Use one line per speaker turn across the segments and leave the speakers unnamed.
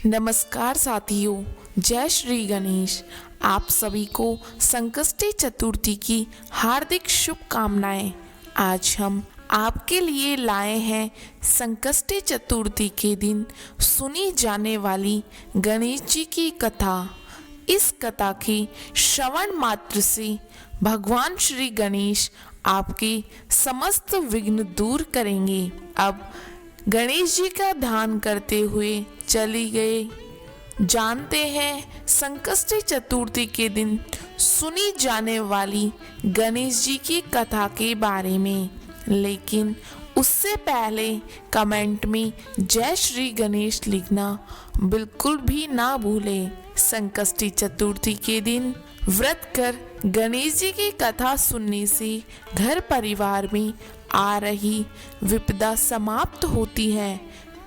नमस्कार साथियों, जय श्री गणेश। आप सभी को संकष्टी चतुर्थी की हार्दिक शुभकामनाएं। आज हम आपके लिए लाए हैं संकष्टी चतुर्थी के दिन सुनी जाने वाली गणेश जी की कथा। इस कथा के श्रवण मात्र से भगवान श्री गणेश आपके समस्त विघ्न दूर करेंगे। अब गणेश जी का ध्यान करते हुए चली गए। जानते हैं संकष्टी चतुर्थी के दिन सुनी जाने वाली गणेश जी की कथा के बारे में, लेकिन उससे पहले कमेंट में जय श्री गणेश लिखना बिल्कुल भी ना भूलें। संकष्टी चतुर्थी के दिन व्रत कर गणेश जी की कथा सुनने से घर परिवार में आ रही विपदा समाप्त होती है।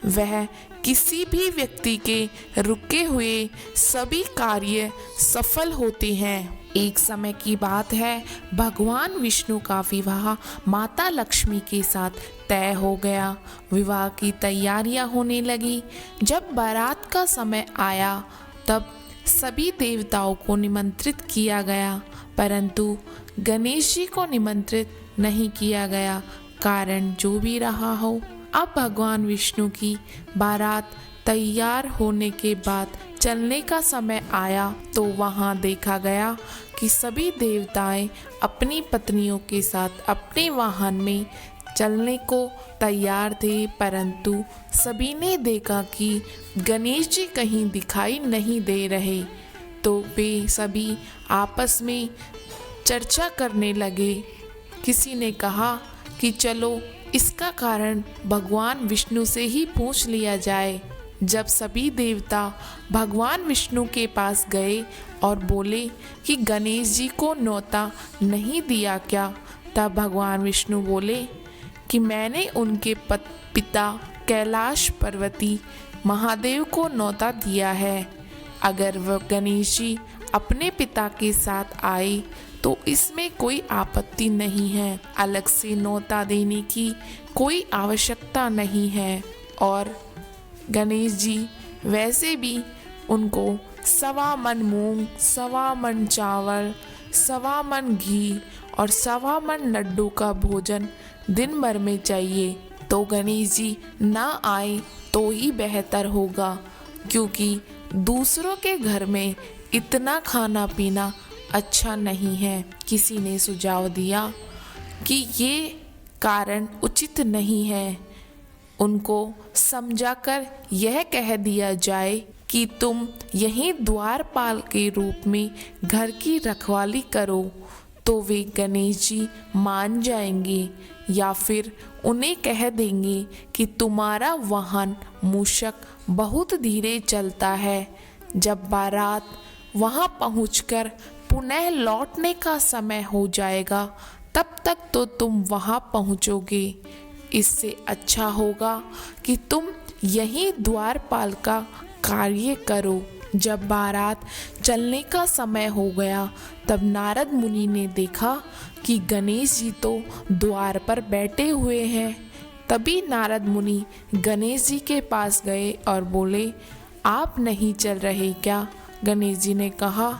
वह किसी भी व्यक्ति के रुके हुए सभी कार्य सफल होते हैं। एक समय की बात है, भगवान विष्णु का विवाह माता लक्ष्मी के साथ तय हो गया। विवाह की तैयारियां होने लगी। जब बारात का समय आया तब सभी देवताओं को निमंत्रित किया गया, परंतु गणेश जी को निमंत्रित नहीं किया गया। कारण जो भी रहा हो, अब भगवान विष्णु की बारात तैयार होने के बाद चलने का समय आया तो वहां देखा गया कि सभी देवताएं अपनी पत्नियों के साथ अपने वाहन में चलने को तैयार थे, परंतु सभी ने देखा कि गणेश जी कहीं दिखाई नहीं दे रहे। तो वे सभी आपस में चर्चा करने लगे। किसी ने कहा कि चलो इसका कारण भगवान विष्णु से ही पूछ लिया जाए। जब सभी देवता भगवान विष्णु के पास गए और बोले कि गणेश जी को न्योता नहीं दिया क्या, तब भगवान विष्णु बोले कि मैंने उनके पिता कैलाश पर्वती महादेव को न्योता दिया है। अगर वह गणेश जी अपने पिता के साथ आए तो इसमें कोई आपत्ति नहीं है। अलग से न्योता देने की कोई आवश्यकता नहीं है। और गणेश जी वैसे भी उनको 1.25 मन मूंग, 1.25 मन चावल, 1.25 मन घी और 1.25 मन लड्डू का भोजन दिन भर में चाहिए। तो गणेश जी ना आए तो ही बेहतर होगा, क्योंकि दूसरों के घर में इतना खाना पीना अच्छा नहीं है। किसी ने सुझाव दिया कि ये कारण उचित नहीं है। उनको समझाकर यह कह दिया जाए कि तुम यहीं द्वारपाल के रूप में घर की रखवाली करो, तो वे गणेश जी मान जाएंगे। या फिर उन्हें कह देंगे कि तुम्हारा वाहन मूषक बहुत धीरे चलता है। जब बारात वहां पहुंचकर पुनः लौटने का समय हो जाएगा, तब तक तो तुम वहां पहुंचोगे। इससे अच्छा होगा कि तुम यहीं द्वारपाल का कार्य करो। जब बारात चलने का समय हो गया तब नारद मुनि ने देखा कि गणेश जी तो द्वार पर बैठे हुए हैं। तभी नारद मुनि गणेश जी के पास गए और बोले, आप नहीं चल रहे क्या? गणेश जी ने कहा,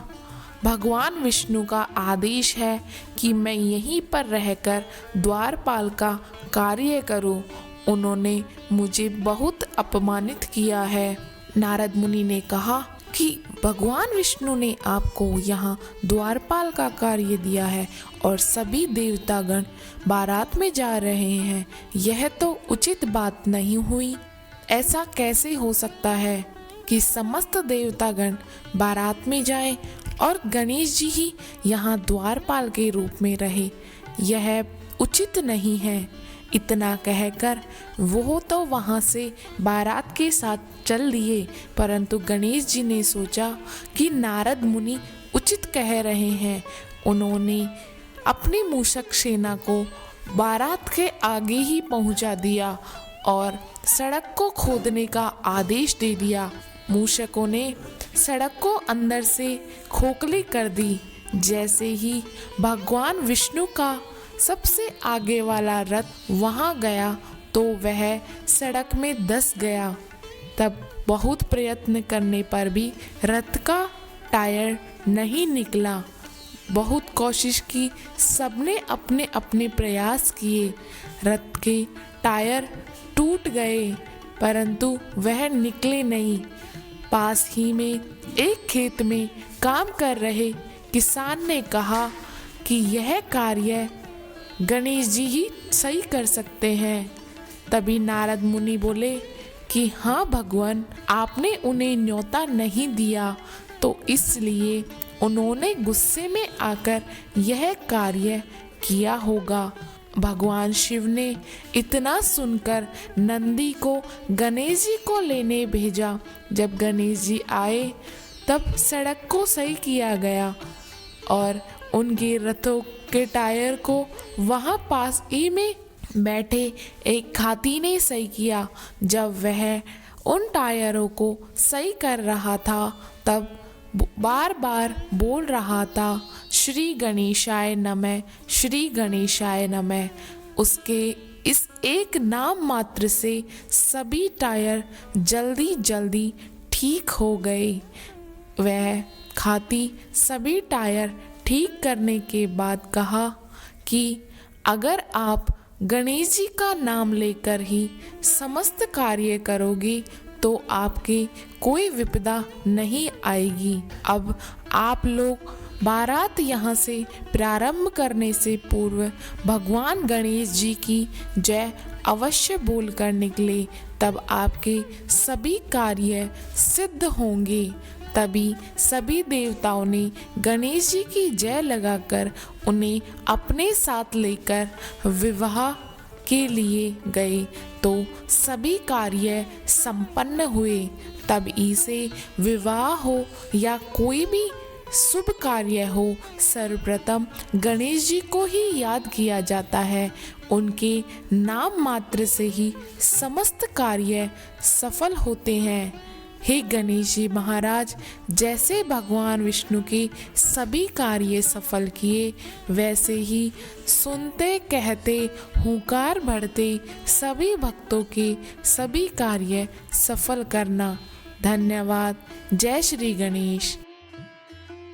भगवान विष्णु का आदेश है कि मैं यहीं पर रहकर द्वारपाल का कार्य करूं। उन्होंने मुझे बहुत अपमानित किया है। नारद मुनि ने कहा कि भगवान विष्णु ने आपको यहाँ द्वारपाल का कार्य दिया है और सभी देवतागण बारात में जा रहे हैं। यह तो उचित बात नहीं हुई। ऐसा कैसे हो सकता है कि समस्त देवतागण बारात में जाएं और गणेश जी ही यहाँ द्वारपाल के रूप में रहे? यह उचित नहीं है। इतना कहकर वो तो वहाँ से बारात के साथ चल दिए, परंतु गणेश जी ने सोचा कि नारद मुनि उचित कह रहे हैं। उन्होंने अपनी मूषक सेना को बारात के आगे ही पहुँचा दिया और सड़क को खोदने का आदेश दे दिया। मूषकों ने सड़क को अंदर से खोखली कर दी। जैसे ही भगवान विष्णु का सबसे आगे वाला रथ वहां गया तो वह सड़क में धंस गया। तब बहुत प्रयत्न करने पर भी रथ का टायर नहीं निकला। बहुत कोशिश की, सबने अपने अपने प्रयास किए, रथ के टायर टूट गए परंतु वह निकले नहीं। पास ही में एक खेत में काम कर रहे किसान ने कहा कि यह कार्य गणेश जी ही सही कर सकते हैं। तभी नारद मुनि बोले कि हाँ भगवान, आपने उन्हें न्योता नहीं दिया तो इसलिए उन्होंने गुस्से में आकर यह कार्य किया होगा। भगवान शिव ने इतना सुनकर नंदी को गणेश जी को लेने भेजा। जब गणेश जी आए तब सड़क को सही किया गया और उनके रथों के टायर को वहाँ पास ही में बैठे एक हाथी ने सही किया। जब वह उन टायरों को सही कर रहा था तब बार बार बोल रहा था, श्री गणेशाय नमः, श्री गणेशाय नमः। उसके इस एक नाम मात्र से सभी टायर जल्दी जल्दी ठीक हो गए। वह हाथी सभी टायर ठीक करने के बाद कहा कि अगर आप गणेश जी का नाम लेकर ही समस्त कार्य करोगे तो आपके कोई विपदा नहीं आएगी। अब आप लोग बारात यहाँ से प्रारंभ करने से पूर्व भगवान गणेश जी की जय अवश्य बोलकर निकले, तब आपके सभी कार्य सिद्ध होंगे। तभी सभी देवताओं ने गणेश जी की जय लगाकर उन्हें अपने साथ लेकर विवाह के लिए गए तो सभी कार्य संपन्न हुए। तब इसे विवाह हो या कोई भी शुभ कार्य हो, सर्वप्रथम गणेश जी को ही याद किया जाता है। उनके नाम मात्र से ही समस्त कार्य सफल होते हैं। हे गणेश जी महाराज, जैसे भगवान विष्णु के सभी कार्य सफल किए वैसे ही सुनते कहते हुंकार भरते सभी भक्तों के सभी कार्य सफल करना। धन्यवाद। जय श्री गणेश।